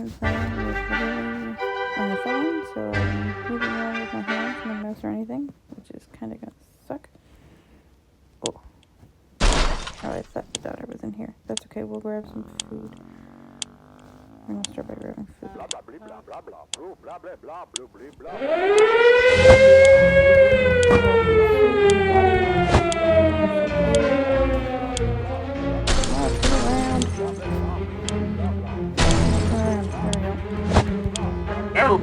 been playing with literally on the phone, so I'm moving around with my hands, no mouse or anything, which is kind of gonna suck. Oh, I thought the daughter was in here. That's okay. We'll grab some food. We're gonna start by grabbing food. Maybe. No.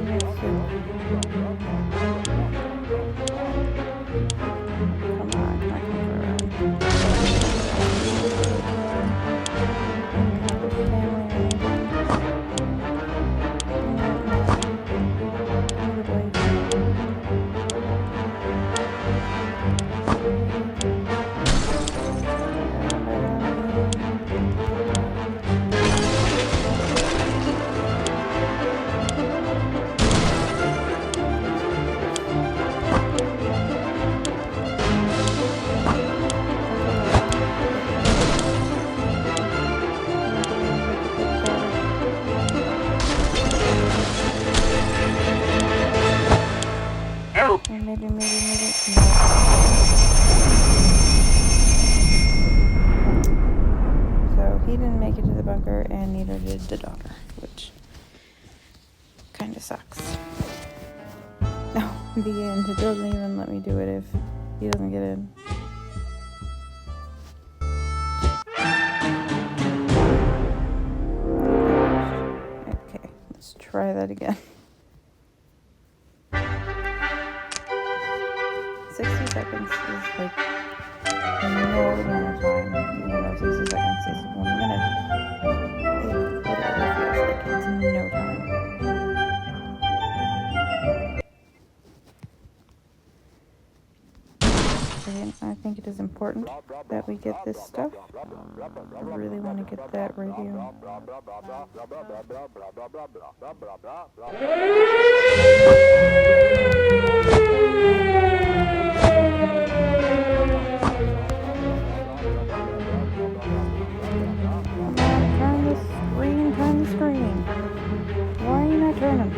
So he didn't make it to the bunker, and neither did the daughter, which kind of sucks. No, the end. It doesn't even let me do it if he doesn't get in. Okay, let's try that again. 60 seconds is like no amount of time, even though 60 seconds is 1 minute. It literally feels like it's no time. Again, I think it is important that we get this stuff. I really want to get that radio. Turn the screen. Why are you not turning?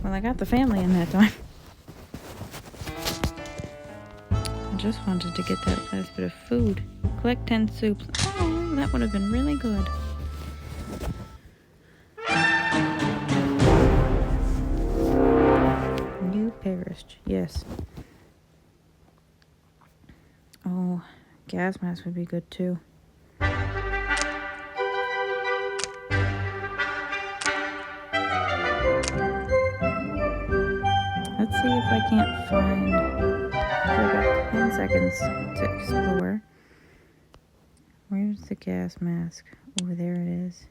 Well, I got the family in that time. I just wanted to get that last bit of food. Collect 10 soups. Oh, that would have been really good. New Paris, yes. Oh, gas mask would be good too. Let's see if I can't find, I've got 10 seconds to explore. Where's the gas mask? Oh, there it is.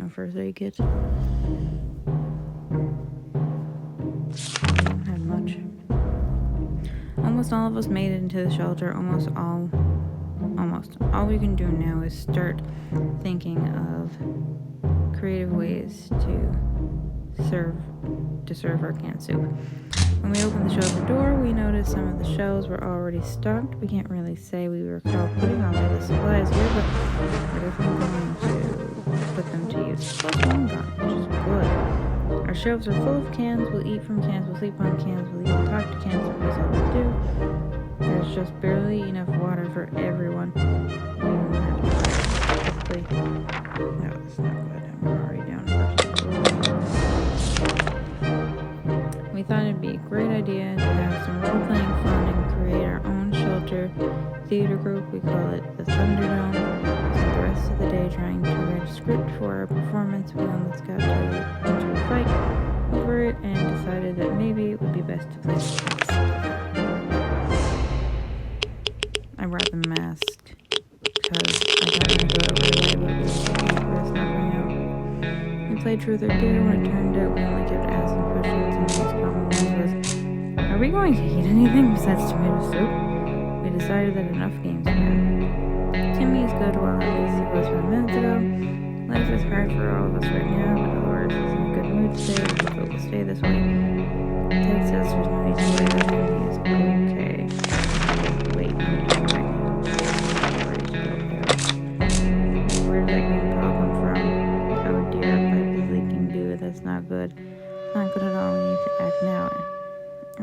first aid kit. I don't have much. Almost all of us made it into the shelter. Almost. All we can do now is start thinking of creative ways to serve our canned soup. When we opened the shelter door, we noticed some of the shelves were already stocked. We can't really say we recall putting all of the supplies here, but we're definitely going to put them to use. Plus one gun, which is good. Our shelves are full of cans. We'll eat from cans, we'll sleep on cans, we'll even talk to cans, that's all we do. There's just barely enough water for everyone. We won't have to quickly. No, that's not good. I'm already down to We thought it'd be a great idea to have some role-playing fun and create our own shelter theater group. We call it the Thunderdome. We spent the rest of the day trying to write a script for our performance. We almost got into a fight over it and decided that maybe it would be best to play the I brought the mask because I don't want to do it right away, but it's not going out. We played Truth or Dare. When it turned out, we only kept asking questions, and the most common one was, are we going to eat anything besides tomato soup? We decided that enough games now. Timmy is good, well, at least he was 5 minutes ago. Life is hard for all of us right now, but Dolores is in a good mood today. We hope it will stay this way. Ted says there's no need to worry about him. He is okay. Wait, I'm doing right now. Where did that green ball come from? Oh dear, our pipe is leaking dew. That's not good. Not good at all. We need to act now. Oh.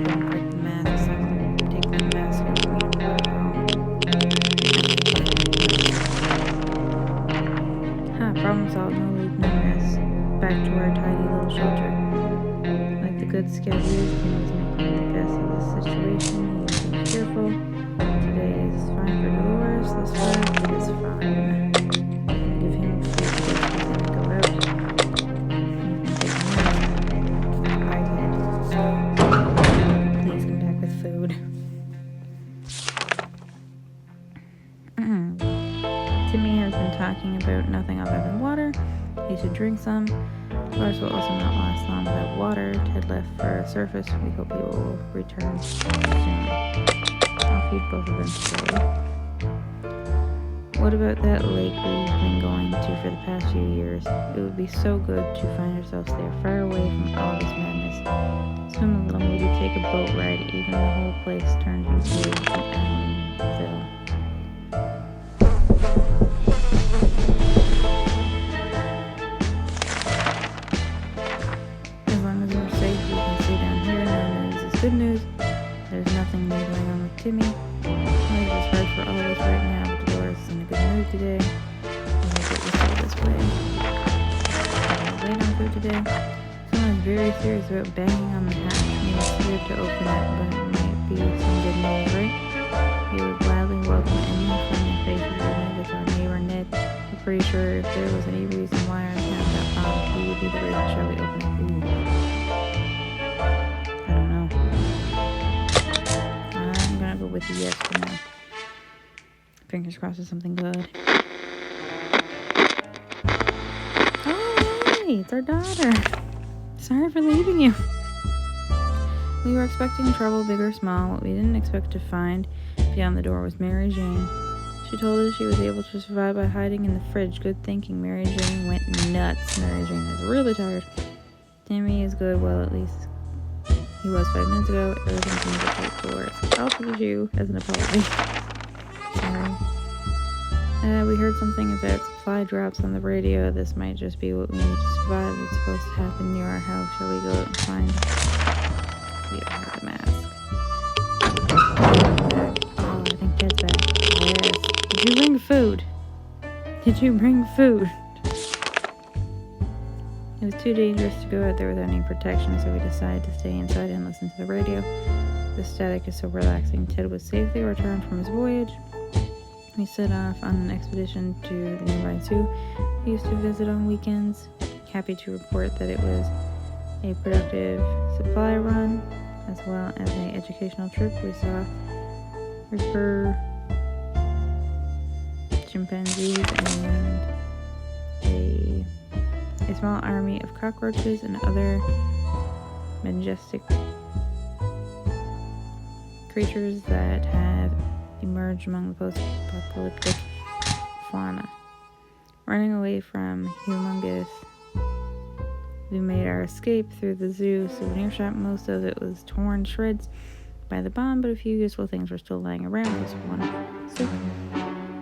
Don't break the mask. So I'm going to take that mask with me and put it home. Problem solved. No leak, no mess. Back to our tidy little shelter. Like the good scout he is, Timmy's making the best of this situation. He is being careful. Today is fine for Dolores. This far, it is fine. Give him food because he's going to go out. He's going to take a nap. Please come back with food. Timmy has been talking about nothing other than water. He should drink some. Dolores will also not last long without water. Ted left for a surface. We hope he will return soon. I'll feed both of them today. What about that lake we've been going to for the past few years? It would be so good to find ourselves there, far away from all this madness. Swim a little, maybe take a boat ride. Even the whole place turned into an Adamville. As long as we're safe, we can stay down here. No news is good news. There's nothing new going on with Timmy. Life is hard for all of us right now, but Dolores is in a good mood today. We hope it will stay this way. Late on food today. Someone's very serious about banging on the hatch. We are scared to open it, but it might be some good news, right? We would gladly welcome any friendly faces, even if it's our neighbor Ned. We're pretty sure if there was any reason why our town got bombed, he would be the reason. Shall we open it? Ooh. I don't know. I'm gonna go with the yes for now. Fingers crossed it's something good. Oh, hey, it's our daughter. Sorry for leaving you. We were expecting trouble, big or small. What we didn't expect to find beyond the door was Mary Jane. She told us she was able to survive by hiding in the fridge. Good thinking. Mary Jane went nuts. Mary Jane is really tired. Timmy is good. Well, at least he was 5 minutes ago. Everything seems okay for Dolores. I'll put you as an apology. Sorry. We heard something about supply drops on the radio. This might just be what we need to survive. It's supposed to happen near our house. Shall we go out and find? We don't have a mask. Oh, I think Ted's back. Yes. Did you bring food? Did you bring food? It was too dangerous to go out there without any protection, so we decided to stay inside and listen to the radio. The static is so relaxing. Ted was safely returned from his voyage. We set off on an expedition to the nearby zoo we used to visit on weekends. Happy to report that it was a productive supply run, as well as an educational trip. We saw Ripper chimpanzees and a small army of cockroaches and other majestic creatures that have emerged among the post-apocalyptic fauna. Running away from humongous, we made our escape through the zoo souvenir shop. Most of it was torn to shreds by the bomb, but a few useful things were still lying around. This one soup,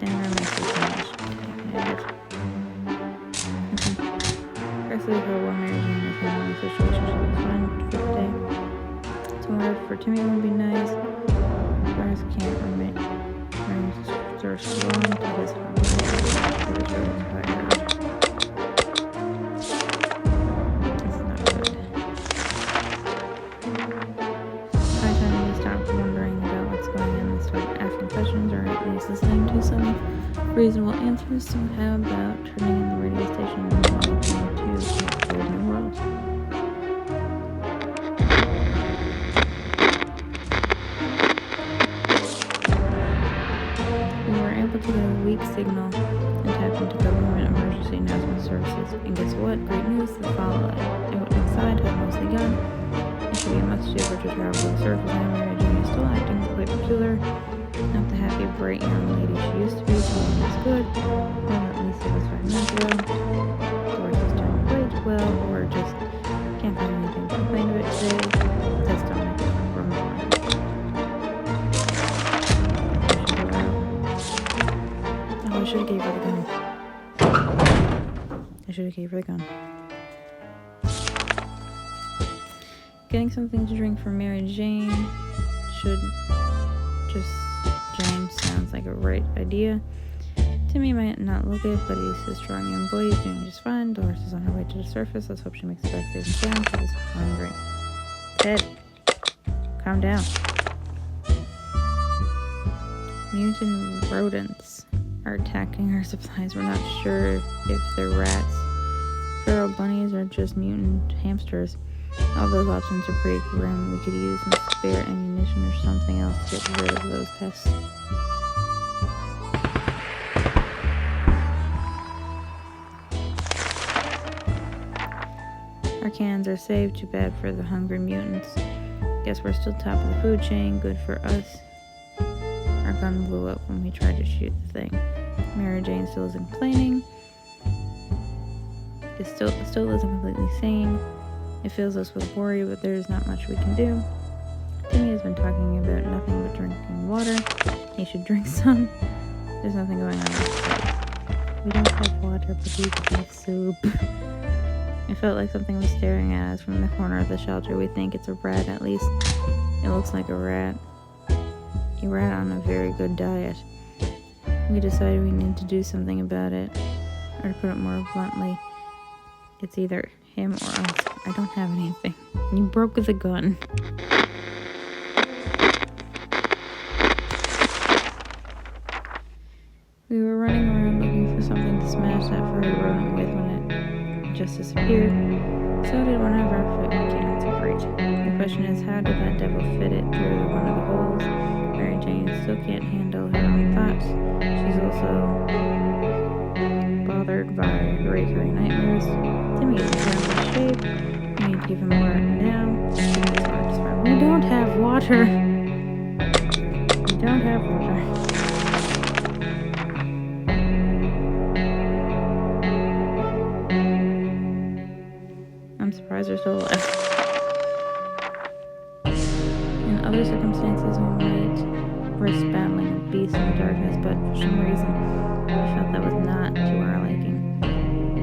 and our mess was finished. Presley for one Mary Jane is handling the situation. She was fine for the day. Tomorrow for Timmy would be nice. Grass can't remain. Are strong to his home. He was really tired. It's not good. By the time we stopped wondering about what's going on and started asking questions, or at least listening to some reasonable answers, so how about turning in the radio station and moving to the new world? To get a weak signal and tap into government emergency announcement services. And guess what? Great news, the fallout inside had mostly gone. It should be a much safer to travel to the surface, and Mary Jane is still acting quite peculiar. Not the happy, bright young lady she used to be. Something is good. Well, at least it was 5 minutes ago. Doris is doing quite well, or just can't find anything to complain about today. That's stomach from the line. I should have gave her the gun. Getting something to drink for Mary Jane Jane sounds like a right idea. Timmy might not look it, but he's a strong young boy. He's doing just fine. Dolores is on her way to the surface. Let's hope she makes it back safe and sound. She's hungry. Ted, calm down. Mutant rodents are attacking our supplies. We're not sure if they're rats, feral bunnies, or just mutant hamsters. All those options are pretty grim. We could use some spare ammunition or something else to get rid of those pests. Our cans are safe. Too bad for the hungry mutants. Guess we're still top of the food chain. Good for us. Our gun blew up when we tried to shoot the thing. Mary Jane still isn't complaining. It still isn't completely sane. It fills us with worry, but there's not much we can do. Timmy has been talking about nothing but drinking water. He should drink some. There's nothing going on outside. We don't have water, but we can have soup. It felt like something was staring at us from the corner of the shelter. We think it's a rat, at least it looks like a rat. A rat on a very good diet. We decided we need to do something about it. Or to put it more bluntly, it's either him or us. I don't have anything. You broke the gun. We were running around looking for something to smash that furry rodent with when it just disappeared. So did one of our football cans of fruit. The question is, how did that devil fit it through one of the holes? Mary Jane still can't handle her own thoughts. She's also bothered by recurring nightmares. Timmy is in terrible shape. We need to give him water now. We don't have water. We don't have water. I'm surprised they're still alive. In other circumstances, we might risk battling a beast in the darkness, but for some reason, we felt that was not to our liking.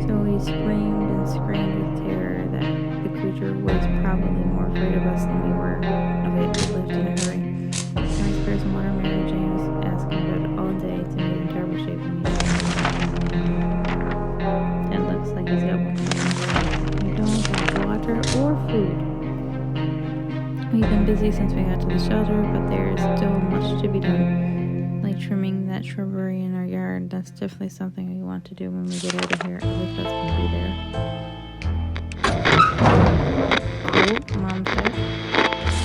So we screamed and screamed with terror that the creature was probably more afraid of us than we were of it. We left in a hurry. Can we spare some water? Mary Jane was asking about it all day. It's in terrible shape and it looks like he's got one. We don't have water or food. We've been busy since we got to the shelter, but there's still much to be done. Like trimming that shrubbery in our yard. That's definitely something we want to do when we get out of here. I hope that's going to be there. Oh, Mom's there.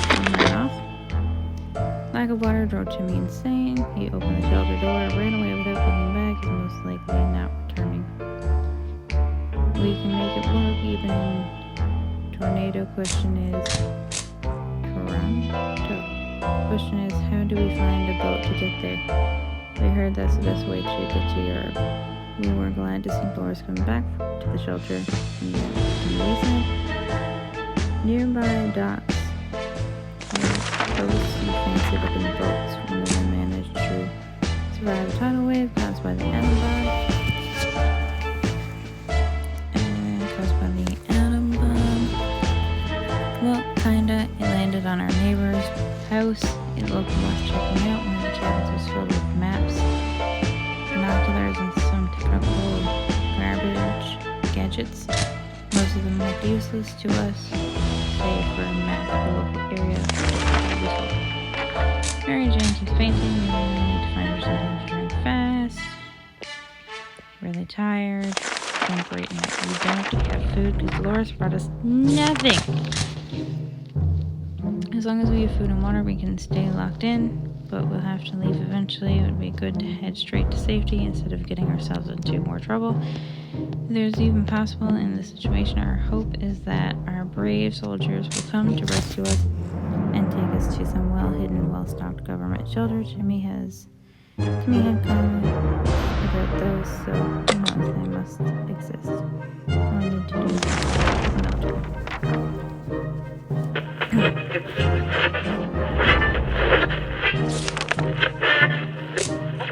Turn that off. Lack of water drove Timmy insane. He opened the shelter door, ran away without looking back. He's most likely not returning. We can make it work even in tornado. Question is, how do we find a boat to get there? We heard that's the best way to get to Europe. We were glad to see Dolores come back to the shelter in the wasteland. Nearby docks are boats and fancy looking boats. One of them managed to survive a tidal wave caused by the atom bomb. Well, kinda. It landed on our neighbor's house. It looked worth checking out. One of the cabins was filled with maps, binoculars, and some technical garbage gadgets. Most of them looked useless to us, save for a map of the local area. Mary Jane keeps fainting. We really need to find her something to drink fast. Really tired. Don't great now. We don't have food because Dolores brought us nothing. As long as we have food and water, we can stay locked in, but we'll have to leave eventually. It would be good to head straight to safety instead of getting ourselves into more trouble. If there's even possible in this situation, our hope is that our brave soldiers will come to rescue us and take us to some well-hidden, well-stocked government shelter. Timmy had commented about those, so who knows, they must exist. All I need to do is military.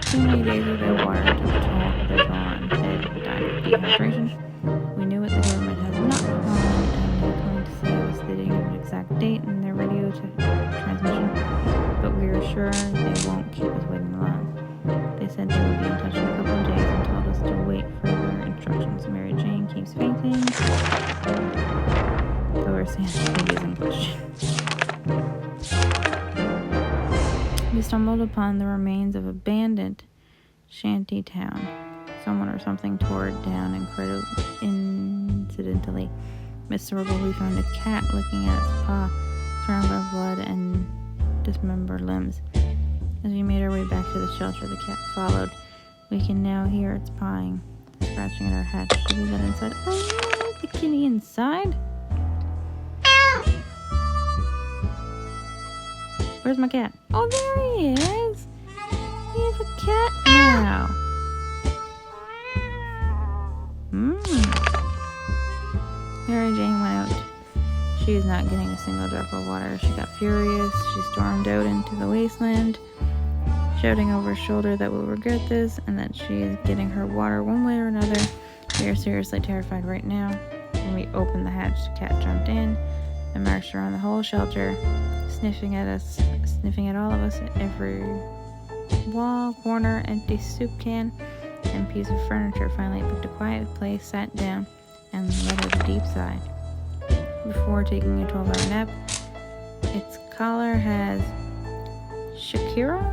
2 many days without water took their toll on Ted, who died of dehydration. We knew it, the government has not fallen, and they're going to say us they didn't give an exact date in their radio transmission, but we are sure they won't keep us waiting long. They said they would be in touch in a couple of days and told us to wait for their instructions. Mary Jane keeps fainting. Lower Sand is in question. We stumbled upon the remains of abandoned shanty town. Someone or something tore it down incidentally. Miserable, we found a cat licking at its paw, surrounded by blood and dismembered limbs. As we made our way back to the shelter, the cat followed. We can now hear its pawing, scratching at our hatch. Should we let it inside? Oh, the kitty inside? Where's my cat? Oh, there he is! We have a cat now. Mary Jane went out. She is not getting a single drop of water. She got furious. She stormed out into the wasteland, shouting over her shoulder that we'll regret this and that she is getting her water one way or another. We are seriously terrified right now. When we opened the hatch, the cat jumped in and marched around the whole shelter, sniffing at all of us, every wall, corner, empty soup can, and piece of furniture. Finally, it picked a quiet place, sat down, and let out a deep sigh. Before taking a 12-hour nap, its collar has Shakira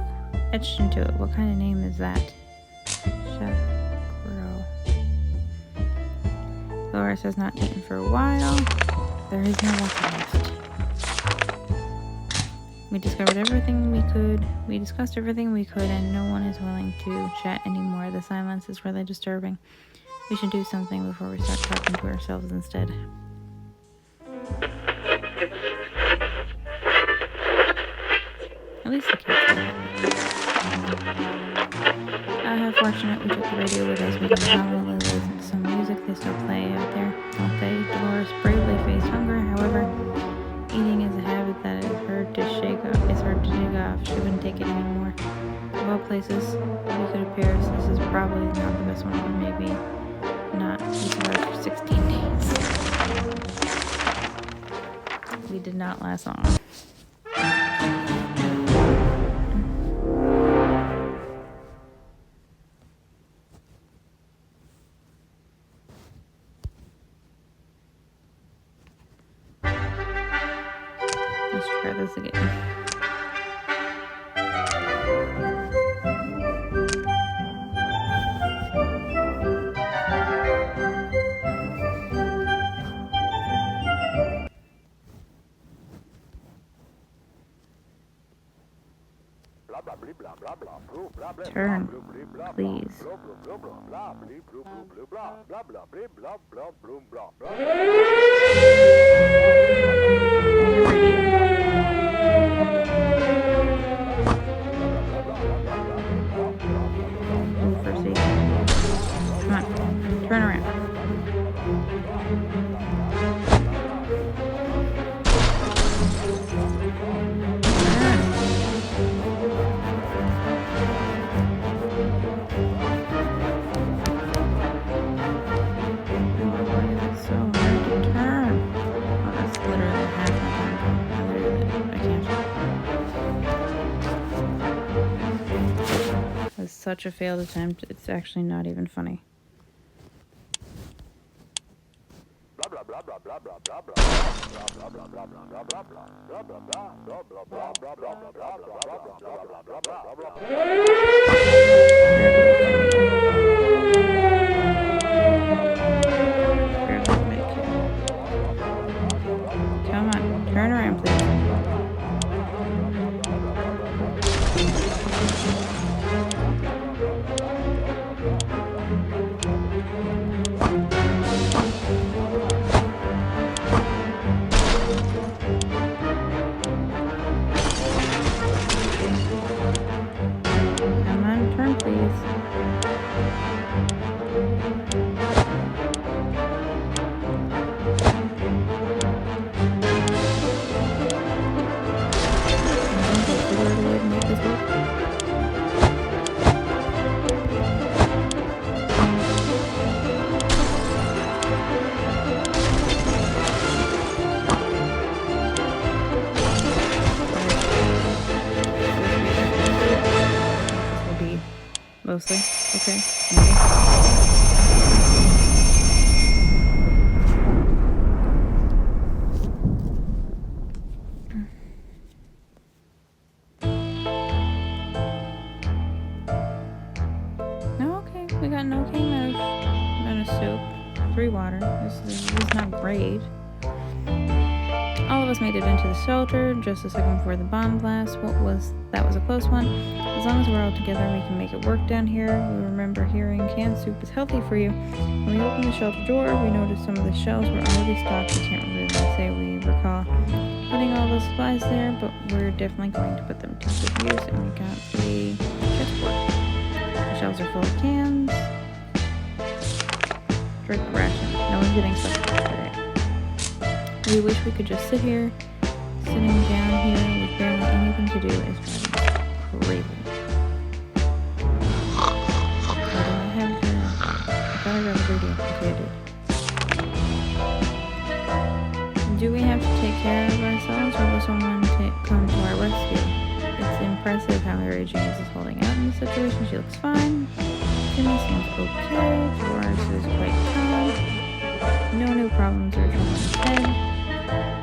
etched into it. What kind of name is that? Shakiro. Dolores has not eaten for a while. There is no water left. We discovered everything we could. We discussed everything we could, and no one is willing to chat anymore. The silence is really disturbing. We should do something before we start talking to ourselves instead. At least the kids are. How fortunate we took the radio with us. We could probably listen to some music. They still play out there, don't they? Dolores bravely faced hunger. However, eating is a habit that is hard to shake off. She wouldn't take it anymore. Of all places we could have Paris, this is probably not the best one, or maybe not. We survived for 16 days. We did not last long. Let's try this again. Turn, please. Move for safety. Come on, turn around. Such a failed attempt, it's actually not even funny. Come on, turn around, please. Come on, turn, please. Mostly. Okay. Maybe. Okay. We got an okay amount of soup. 3 water. This is not great. All of us made it into the shelter just a second before the bomb blast. That was a close one. As long as we're all together, we can make it work down here. We remember hearing canned soup is healthy for you. When we opened the shelter door, we noticed some of the shelves were already stocked. We can't really say we recall putting all those supplies there, but we're definitely going to put them to good use, and we got a chessboard. The shelves are full of cans. Drink ration. No one's getting stuff today. We wish we could just sit here. Sitting down here with barely anything to do is driving us crazy. Gotta grab a radio. Okay, I did. Do we have to take care of ourselves, or will someone come to our rescue? It's impressive how Mary Jane is holding out in this situation. She looks fine. Timmy seems okay. Dolores is quite calm. No new problems or trouble ahead.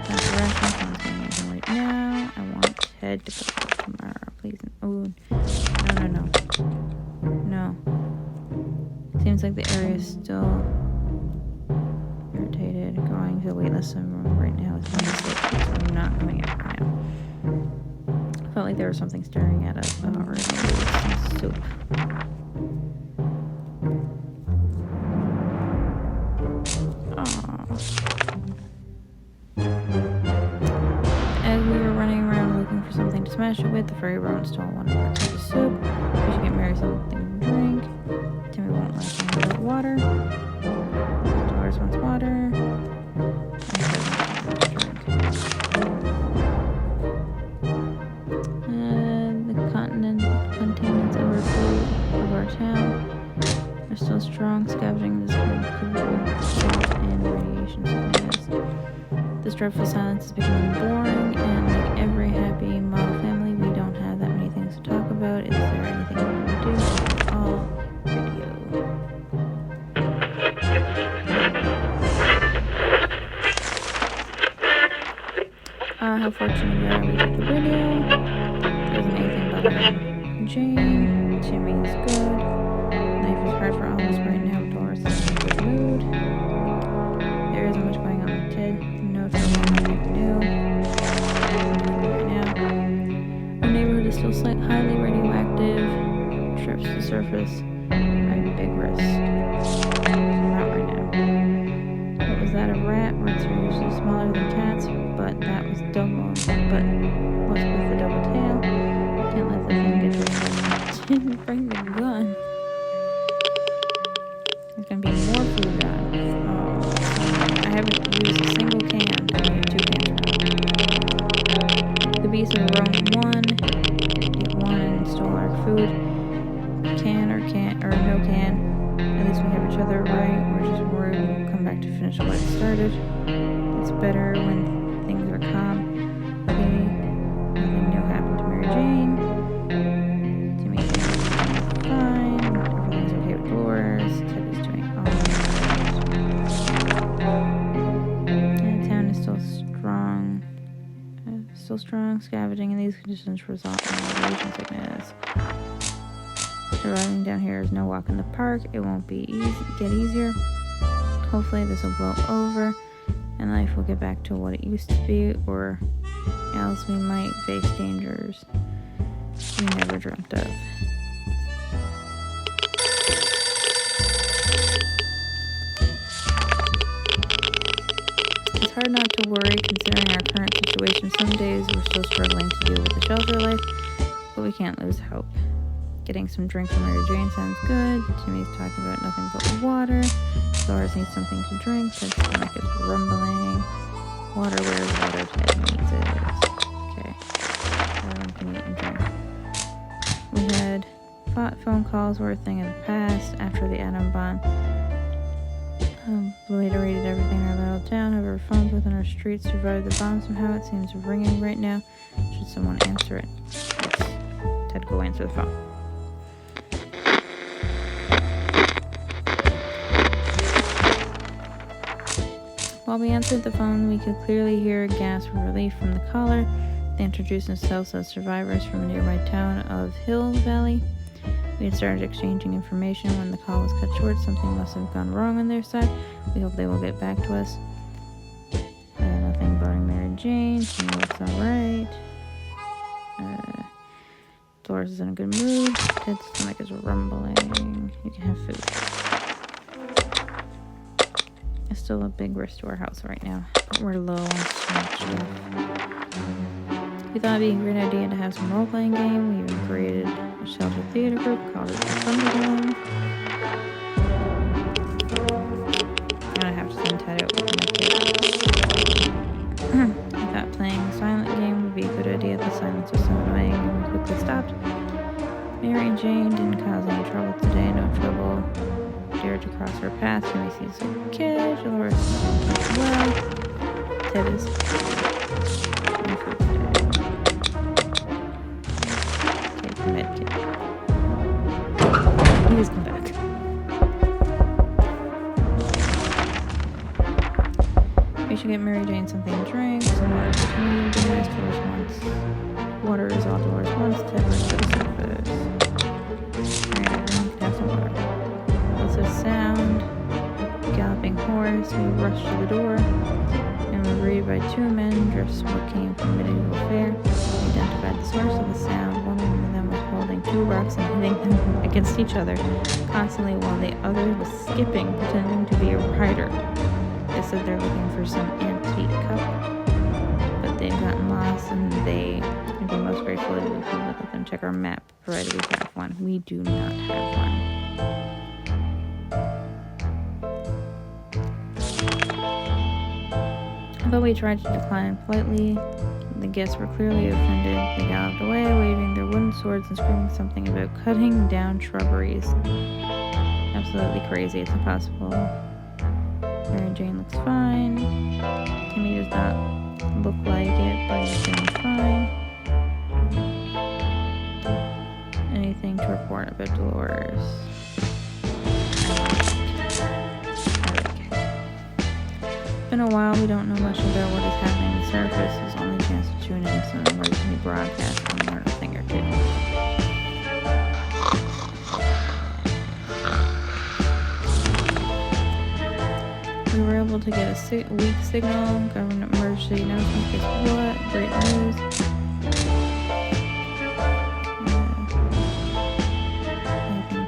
Dr. Rasmus sounds going in right now. I want Ted to go tomorrow, please. Oh, no. Seems like the area is still irritated. Going to the waitlist room right now is one mistake, so I'm not coming out right now. I felt like there was something staring at us, or maybe some soup. As we were running around looking for something to smash it with, the furry rodent stole one of our cups of soup. We should get Mary something to drink. Timmy won't let him without water. Dolores wants water. The containments of our town are still strong, scavenging this salt and radiation sickness. This dreadful silence is becoming boring, and like every happy model family, we don't have that many things to talk about. Is there anything we can do? It's all radio. How fortunate we are we took the radio. There isn't anything bothering Jane. Timmy is good. Life is hard for all of us right now. Doris is in a good mood. There isn't much going on with Ted. No trouble, nothing new. Right now, our neighborhood is still highly radio surface by big wrist. Not right now. What was that, a rat? Rats are usually smaller than cats, but that was double. But what's with the double tail? Can't let the thing get to its head. Didn't bring the gun. There's gonna be more food gone. Oh, I haven't used a single can. I need 2 cans now. The beasts of roam 1. Get 1 and stole our food. Can or no can. At least we have each other, right? We're just worried we'll come back to finish what it started. It's better when things are calm. Okay, nothing new happened to Mary Jane. Timmy's fine. Everything's okay with Dolores. Ted is doing alright. And the town is still strong. Scavenging in these conditions result in radiation sickness. Surviving down here is no walk in the park. It won't be get easier. Hopefully this will blow over and life will get back to what it used to be, or else we might face dangers we never dreamt of. It's hard not to worry considering our current situation. Some days we're still struggling to deal with the shelter life, but we can't lose hope. Getting some drink from Mary Jane sounds good. Timmy's talking about nothing but water. Dolores needs something to drink. Her stomach is rumbling. Water, where's water? Ted needs it. Okay. Everyone can eat and drink. We had phone calls were a thing of the past after the atom bomb. Obliterated everything in our little town. However, phones within our streets survived the bomb somehow. It seems ringing right now. Should someone answer it? Yes. Ted, go answer the phone. While we answered the phone, we could clearly hear a gasp of relief from the caller. They introduced themselves as survivors from a nearby town of Hill Valley. We had started exchanging information when the call was cut short. Something must have gone wrong on their side. We hope they will get back to us. Nothing bothering Mary Jane. She looks alright. Dolores is in a good mood. Ted's stomach is rumbling. You can have food. It's still a big risk to our house right now, but we're low on so much stuff. We thought it'd be a great idea to have some role-playing game. We even created a shelter theater group called the Thunderdome. I'm gonna have to send Ted out with my kid. I thought playing a silent game would be a good idea. The silence was so annoying and we quickly stopped. Mary and Jane didn't cause any trouble today. No trouble dared to cross her path. Timmy seems okay. Dolores is well. Ted is no food today. Take the med kit. Please come back. We should get Mary Jane something to drink. Some water for Timmy. Dolores wants. Water is all Dolores wants. Ted wants to the surface. Alright, everyone can have some water. Also sound. Galloping horse. We rushed to the door and were greeted by 2 men dressed what came from medieval fair. We identified the source of the sound. One of them was holding 2 rocks and hitting them against each other constantly while the other was skipping, pretending to be a rider. They said they're looking for some antique cup, but they've gotten lost and they would be most grateful if we could let them check our map, provided we have one. We do not have one. Although we tried to decline politely, the guests were clearly offended. They galloped away, waving their wooden swords and screaming something about cutting down shrubberies. Absolutely crazy. It's impossible. Mary Jane looks fine. Timmy does not look like it, but he's doing fine. Anything to report about Dolores? It's been a while. We don't know much about what is happening on the surface. There's only a chance to tune in some emergency broadcast and learn a thing or two. We were able to get a weak signal. Government emergency announcement. Guess what? Great news. Anything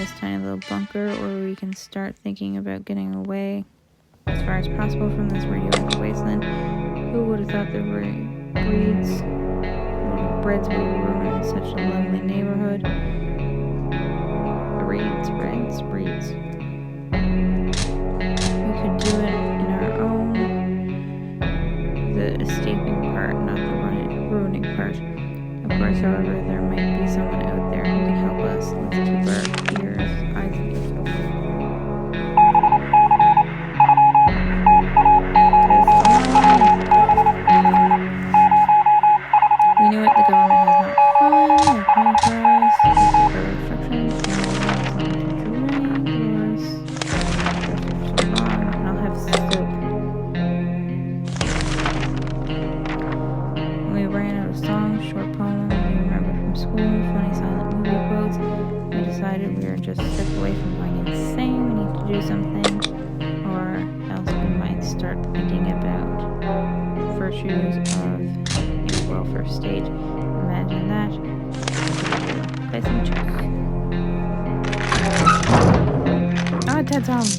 this tiny little bunker, or we can start thinking about getting away as far as possible from this radioactive wasteland. Who would have thought the breeds would ruin such a lovely neighborhood? Breeds. We could do it in our own. The escaping part, not the ruining part. Of course, however, there might be someone out there who can help us. Let's keep our eyes and ears open. We knew it, the government has not fallen. They're coming for us. For instructions, so long, and I'll have soup. We ran out of songs, short poems we remember from school, funny silent movie quotes. We decided we were just steps away from going insane. We need to do something, or else we might start thinking about virtues of a welfare state. Imagine that. Play some chess. Oh, Ted's home.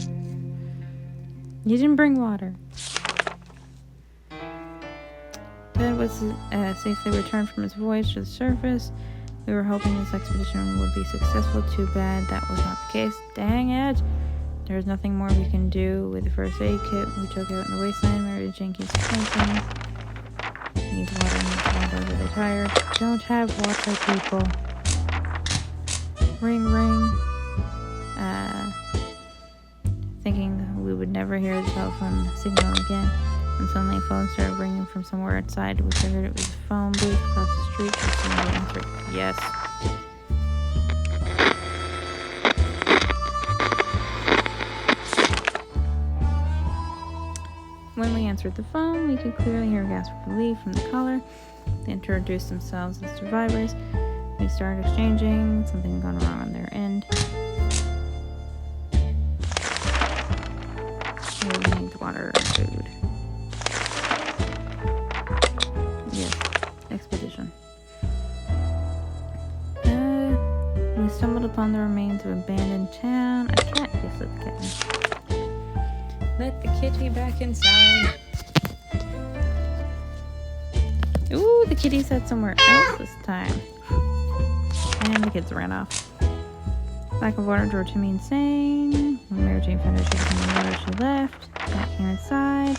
You didn't bring water. Ted was safely returned from his voyage to the surface. We were hoping this expedition would be successful. Too bad that was not the case. Dang it! There's nothing more we can do with the first aid kit we took out in the wasteland. Mary Jane keeps thinking. Needs water, really tired. Don't have water, people. Ring, ring. Thinking we would never hear the telephone signal again. And suddenly a phone started ringing from somewhere outside. We figured it was a phone booth across the street. And somebody answered, yes. When we answered the phone, we could clearly hear a gasp of relief from the caller. They introduced themselves as survivors. We started exchanging. Something had gone wrong on their end. We need water and food. Yes, expedition. We stumbled upon the remains of an abandoned town. I can't just let the kitten. Let the kitty back inside. Ooh, the kitty said somewhere else this time. And the kids ran off. Lack of water drove Timmy insane. When Mary Jane found out she was in the water, she left. Cat came inside.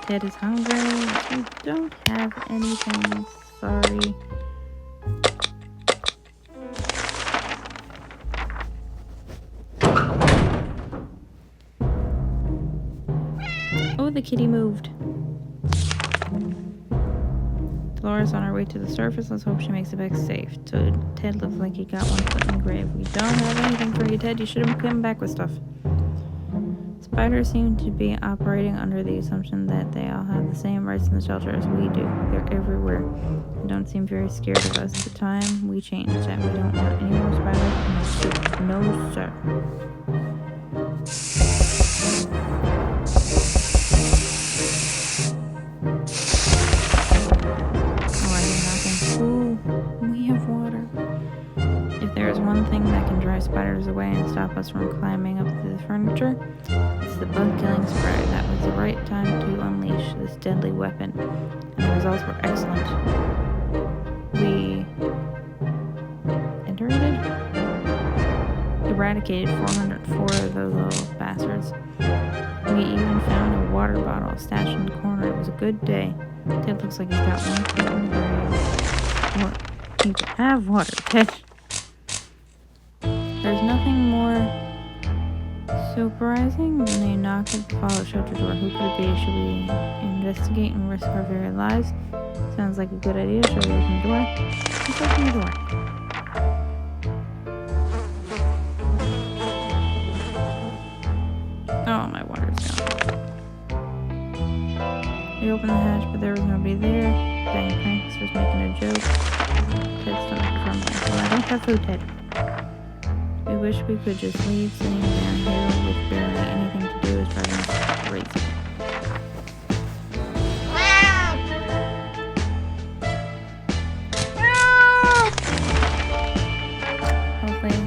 Ted is hungry. We don't have anything. Sorry. Oh, the kitty moved. Dolores on our way to the surface. Let's hope she makes it back safe. So Ted looks like he got one foot in the grave. We don't have anything for you, Ted. You should have come back with stuff. Spiders seem to be operating under the assumption that they all have the same rights in the shelter as we do. They're everywhere. They don't seem very scared of us. At the time we changed that. We don't want any more spiders in the soup. No, sir. One thing that can drive spiders away and stop us from climbing up to the furniture. It's the bug-killing spray. That was the right time to unleash this deadly weapon, and the results were excellent. We eradicated 404 of those little bastards. We even found a water bottle stashed in the corner. It was a good day. Ted looks like he's got one foot in the grave. What? You can have water, Ted. There's nothing more surprising than a knock at the fallout shelter door. Who could it be? Should we investigate and risk our very lives? Sounds like a good idea. Should we open the door? Let's open the door. Oh, my water's gone. We opened the hatch, but there was nobody there. Dang, Franks was making a joke. Ted's stomach crumbling. Well, I don't have food, Ted. We wish we could just leave. Sitting down here with barely anything to do is driving us crazy. Hopefully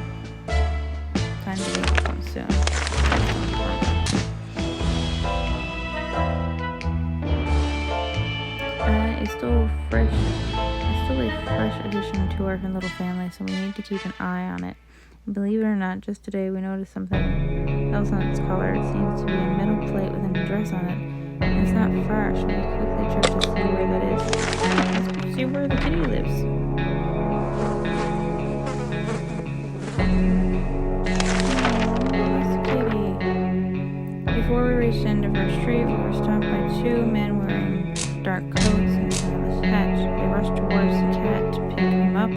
soon. It's still a fresh addition to our little family, so we need to keep an eye on it. And believe it or not, just today we noticed something else on its collar. It seems to be a metal plate with an address on it. And it's not far, so we quickly check to see where that is. Let's see where the kitty lives. Before we reached the end of our street, we were stopped by two men wearing dark coats and stylish hats. They rushed towards the cat to pick him up,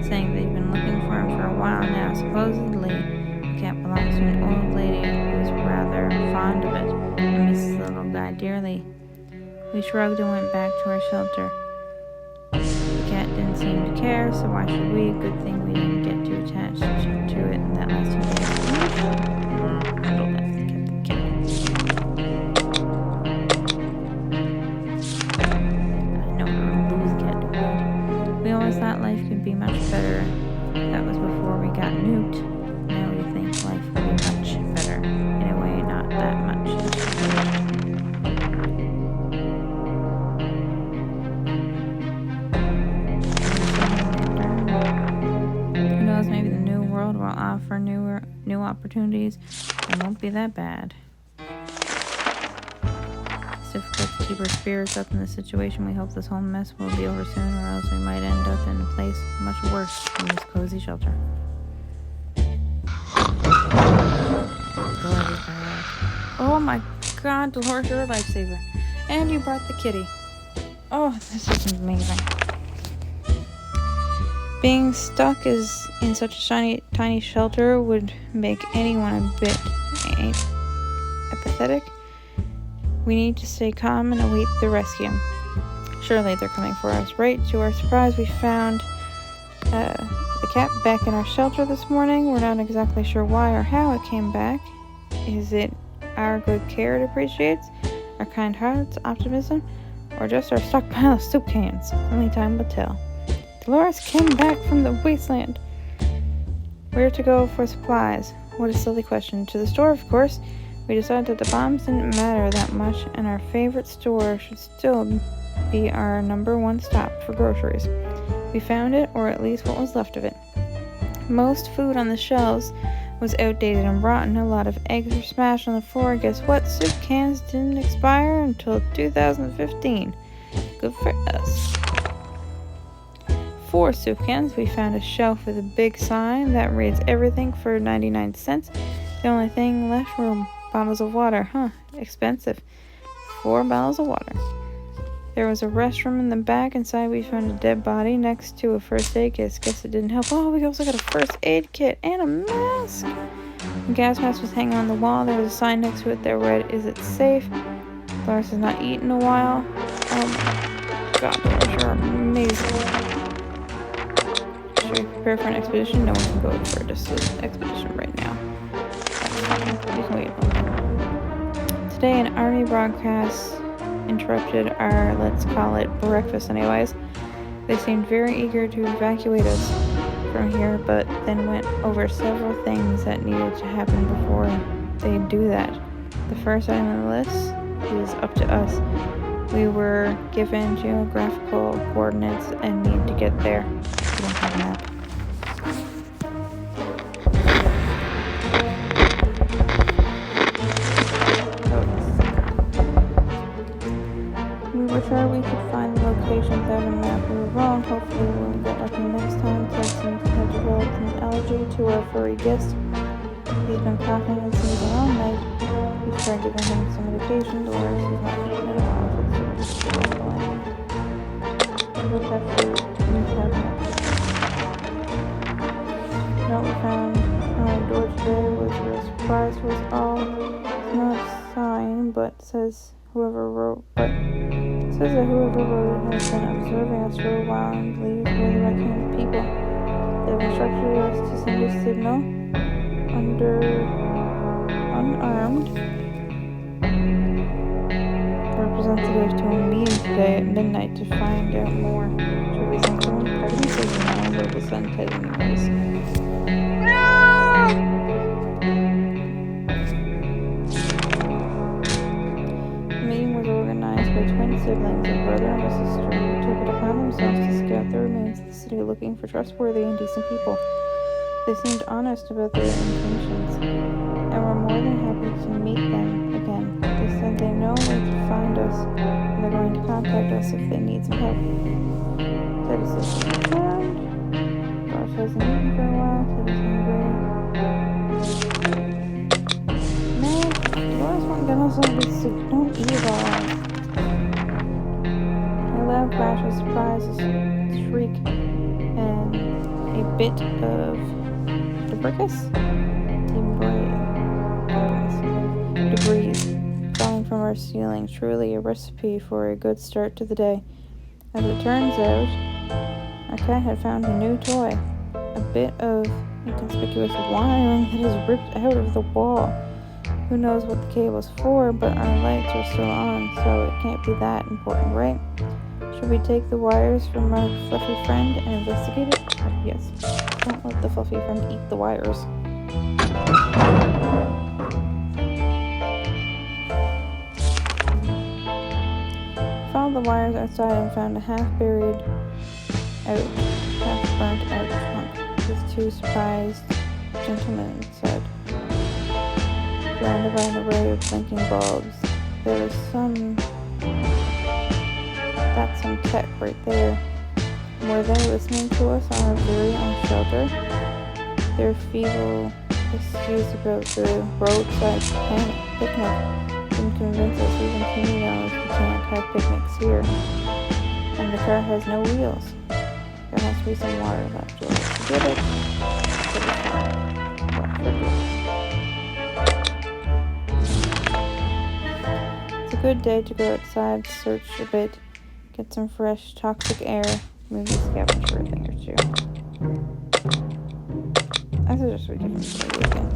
saying they've been looking for him for a while now. Supposedly, the cat belongs to an old lady who's rather fond of it and misses the little guy dearly. We shrugged and went back to our shelter. The cat didn't seem to care, so why should we? Good thing we didn't get too attached to it in that last 2 days. Thought life could be much better. That was before we got nuked. Now we think life would be much better. In a way, not that much. Who knows, maybe the new world will offer new opportunities and won't be that bad. Difficult to keep our spirits up in this situation. We hope this whole mess will be over soon, or else we might end up in a place much worse than this cozy shelter. Oh my God, Dolores, you're a lifesaver. And you brought the kitty. Oh, this is amazing. Being stuck in such a tiny shelter would make anyone a bit apathetic. We need to stay calm and await the rescue. Surely they're coming for us. Right to our surprise, we found the cat back in our shelter this morning. We're not exactly sure why or how it came back. Is it our good care it appreciates, our kind hearts, optimism, or just our stockpile of soup cans? Only time will tell. Dolores came back from the wasteland. Where to go for supplies? What a silly question. To the store, of course. We decided that the bombs didn't matter that much, and our favorite store should still be our number one stop for groceries. We found it, or at least what was left of it. Most food on the shelves was outdated and rotten. A lot of eggs were smashed on the floor. Guess what? Soup cans didn't expire until 2015. Good for us. 4 soup cans. We found a shelf with a big sign that reads everything for 99 cents. The only thing left were bottles of water. Expensive. 4 bottles of water. There was a restroom in the back. Inside we found a dead body next to a first aid kit. Guess it didn't help. Oh, we also got a first aid kit and a mask. The gas mask was hanging on the wall. There was a sign next to it that read, "Is it safe?" Lars has not eaten in a while. Oh my God, Lars, you're amazing. Should we prepare for an expedition? No one can go for just an expedition right now. You can wait. Today, an army broadcast interrupted our, let's call it, breakfast anyways. They seemed very eager to evacuate us from here, but then went over several things that needed to happen before they do that. The first item on the list is up to us. We were given geographical coordinates and need to get there. We don't have a map. We were sure we could find the location without a map. We were wrong. Hopefully we'll get lucky next time. Tyson had developed an allergy to our furry guest. He's been coughing and sneezing all night. We've tried giving him some medication. Dolores has not eaten in a while. We hope that food needs to happen. What we found on our door today was a real surprise to us all. It's not a sign, but says that whoever wrote it has been observing us for a while and believes we're the right kind of people. They have instructed us to send a signal unarmed representative to a meeting today at midnight to find out more. Should we send someone? Part of me says no, but we'll send Ted anyways. siblings, a brother and a sister, who took it upon themselves to scout the remains of the city looking for trustworthy and decent people. They seemed honest about their intentions, and were more than happy to meet them again. They said they know where to find us, and they're going to contact us if they need some help. Ted is listening around. Doris hasn't eaten for a while. Ted is hungry. Man, Doris won't get us all this soup. Don't eat all. A loud crash of surprise, a shriek, and a bit of debris falling from our ceiling. Truly a recipe for a good start to the day. As it turns out, our cat had found a new toy. A bit of inconspicuous wiring that is ripped out of the wall. Who knows what the cable's for, but our lights are still on, so it can't be that important, right? Should we take the wires from our fluffy friend and investigate it? Yes. Don't let the fluffy friend eat the wires. Followed the wires outside and found a half-buried out, half-burnt-out trunk with two surprised gentlemen inside. Surrounded by an array of blinking bulbs. There is that's some tech right there. Were they listening to us on our very own shelter? Their feeble excuse about the roadside picnic didn't convince us even Timmy knows we can't have picnics here. And the car has no wheels. There has to be some water left over to get it. It's a good day to go outside, search a bit, get some fresh, toxic air, maybe scavenge for a thing or two. I suggest we give him some weekend.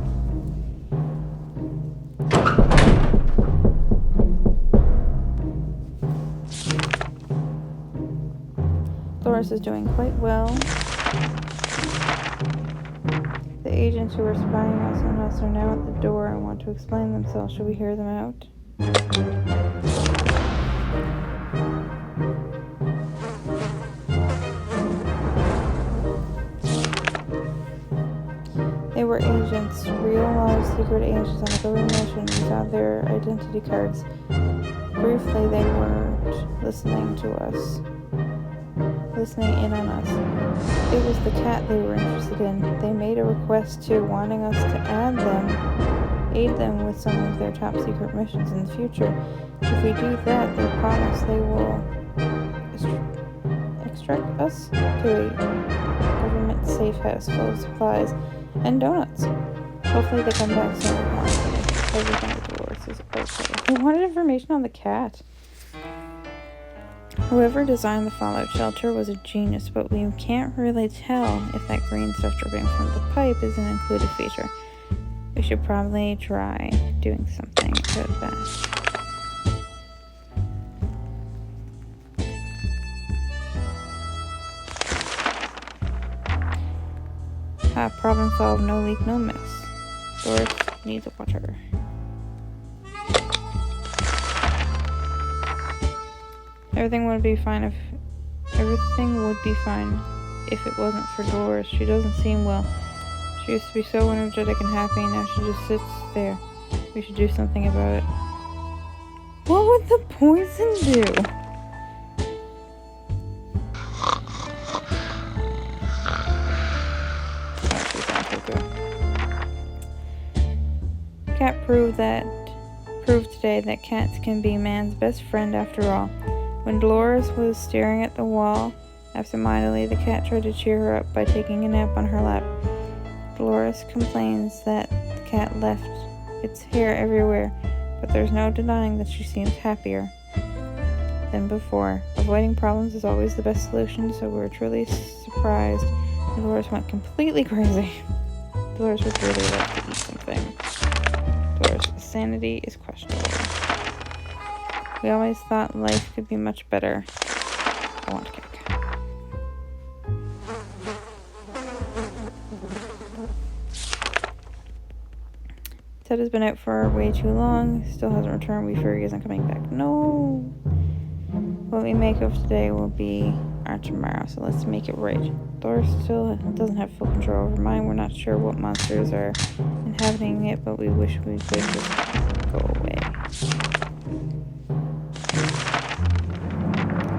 Doris is doing quite well. The agents who are spying on us are now at the door and want to explain themselves. Should we hear them out? They were agents, real live secret agents on a government mission. We saw their identity cards. Briefly, they weren't listening in on us. It was the cat they were interested in. They made a request too, wanting us to aid them with some of their top secret missions in the future. If we do that, they promise they will extract us to a government safe house full of supplies and donuts. Hopefully they come back soon with more information. Everything with Dolores is okay. We wanted information on the cat. Whoever designed the fallout shelter was a genius, but we can't really tell if that green stuff dripping from the pipe is an included feature. We should probably try doing something about that. Problem solved, no leak, no miss. Doris needs water. Everything would be fine if it wasn't for Doris. She doesn't seem well. She used to be so energetic and happy, and now she just sits there. We should do something about it. What would the poison do? Cat proved today that cats can be man's best friend after all. When Dolores was staring at the wall absentmindedly, the cat tried to cheer her up by taking a nap on her lap. Dolores complains that the cat left its hair everywhere, but there's no denying that she seems happier than before. Avoiding problems is always the best solution, so we were truly surprised when Dolores went completely crazy. Dolores would really like to eat something. Dolores' sanity is questionable. We always thought life could be much better. I want cake. Ted has been out for way too long. Still hasn't returned. We fear he isn't coming back. No. What we make of today will be our tomorrow, so let's make it right. Dolores still doesn't have full control over mine. We're not sure what monsters are inhabiting it, but we wish we could just go away.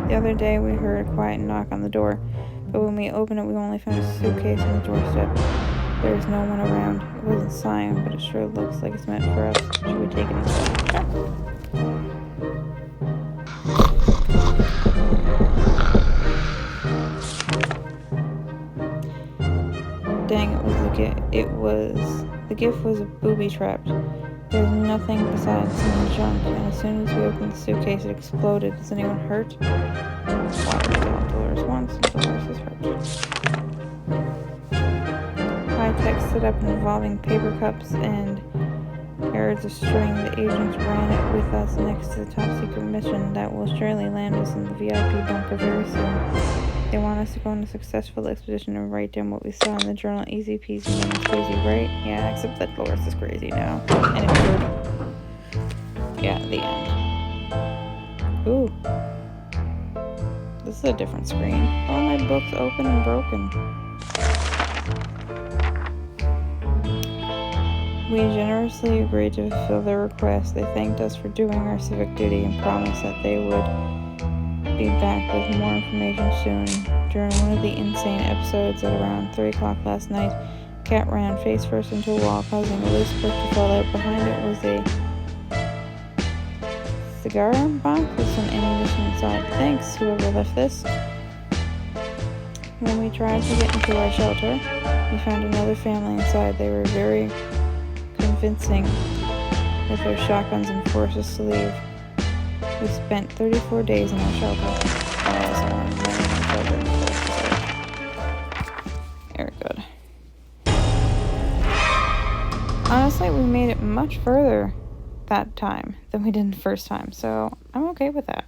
The other day we heard a quiet knock on the door, but when we opened it we only found a suitcase on the doorstep. There was no one around. It wasn't signed, but it sure looks like it's meant for us. Should we take it inside? Sure. Dang, the gift was booby trapped. There was nothing besides some junk, and as soon as we opened the suitcase, it exploded. Is anyone hurt? Water is all Dolores wants, and Dolores is hurt. High-tech set up involving paper cups and yards of string. The agents ran it with us next to the top-secret mission that will surely land us in the VIP bunker very soon. They want us to go on a successful expedition and write down what we saw in the journal. Easy peasy, lemon squeezy, right? Yeah, except that Dolores is crazy now. And it's good. Yeah, the end. Ooh. This is a different screen. All my books open and broken. We generously agreed to fulfill their request. They thanked us for doing our civic duty and promised that they would be back with more information soon. During one of the insane episodes at around 3 o'clock last night, Cat ran face first into a wall, causing a loose brick to fall out. Behind it was a cigar box with some ammunition inside. Thanks, whoever left this. When we tried to get into our shelter, we found another family inside. They were very convincing with their shotguns and forced us to leave. We spent 34 days in our shelter. Very good. Honestly, we made it much further that time than we did the first time, so I'm okay with that.